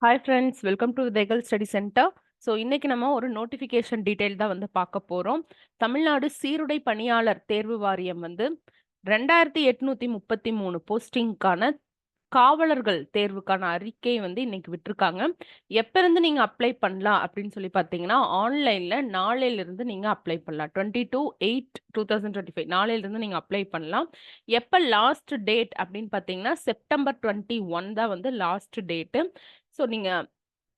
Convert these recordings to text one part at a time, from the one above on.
Hi friends, welcome to தைகல் study centre. So இன்னைக்கு நம்ம ஒரு நோட்டிஃபிகேஷன் டீட்டெயில் தான் வந்து பார்க்க போகிறோம். தமிழ்நாடு சீருடை பணியாளர் தேர்வு வாரியம் வந்து 2833 போஸ்டிங்க்கான காவலர்கள் தேர்வுக்கான அறிக்கை வந்து இன்னைக்கு விட்டிருக்காங்க. எப்ப இருந்து நீங்க அப்ளை பண்ணலாம் அப்படின்னு சொல்லி பார்த்தீங்கன்னா, ஆன்லைன்ல நாளையில இருந்து நீங்க அப்ளை பண்ணலாம். 22/8/2025 நாளையில இருந்து நீங்க அப்ளை பண்ணலாம். எப்ப லாஸ்ட் டேட் அப்படின்னு பார்த்தீங்கன்னா, செப்டம்பர் 21 தான் வந்து லாஸ்ட் டேட்டு. ஸோ நீங்க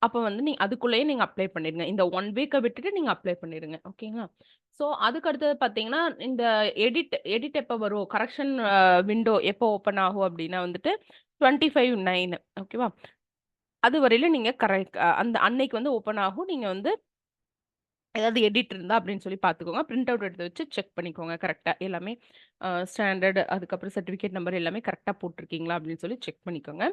அப்ப வந்து அதுக்குள்ளேயே நீங்க அப்ளை பண்ணிருங்க. இந்த 1 வீக்க விட்டுட்டு நீங்க அப்ளை பண்ணிருங்க. ஓகேங்களா? ஸோ அதுக்கு அடுத்தது பார்த்தீங்கன்னா, இந்த எடிட் எப்ப வரும்? கரெக்ஷன் விண்டோ எப்போ ஓப்பன் ஆகும் அப்டின்னா வந்துட்டு 25/9 ஓகேவா? அதுவரையிலும் நீங்க அந்த அன்னைக்கு வந்து ஓப்பன் ஆகும். நீங்க வந்து ஏதாவது எடிட் இருந்தா அப்படின்னு சொல்லி பார்த்துக்கோங்க. பிரிண்ட் அவுட் எடுத்து வச்சு செக் பண்ணிக்கோங்க கரெக்ட்டா. எல்லாமே ஸ்டாண்டர்ட் அதுக்கப்புறம் சர்டிஃபிகேட் நம்பர் எல்லாமே கரெக்ட்டா போட்டுருக்கீங்களா அப்படின்னு சொல்லி செக் பண்ணிக்கோங்க.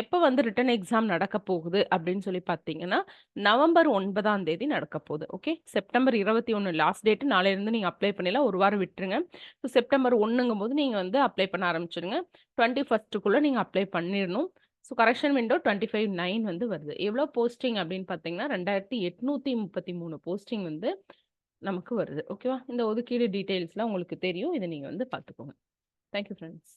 எப்போ வந்து ரிட்டன் எக்ஸாம் நடக்க போகுது அப்படின்னு சொல்லி பார்த்தீங்கன்னா, நவம்பர் 9ஆம் தேதி நடக்க போகுது. ஓகே. செப்டம்பர் 21 லாஸ்ட் டேட் நாளையிலிருந்து நீங்க அப்ளை பண்ணிடலாம். ஒரு வாரம் விட்டுருங்க. ஸோ செப்டம்பர் 1ங்கும்போது நீங்க வந்து அப்ளை பண்ண ஆரம்பிச்சுருங்க. 21க்குள்ள நீங்க அப்ளை பண்ணிரணும். ஸோ கரெக்ஷன் விண்டோ 25/9 வந்து வருது. எவ்வளோ போஸ்டிங் அப்படின்னு பார்த்தீங்கன்னா, 2833 போஸ்டிங் வந்து நமக்கு வருது. ஓகேவா? இந்த ஒதுக்கீடு டீட்டெயில்ஸ்லாம் உங்களுக்கு தெரியும். இத நீங்க வந்து பார்த்துக்கோங்க. Thank you friends.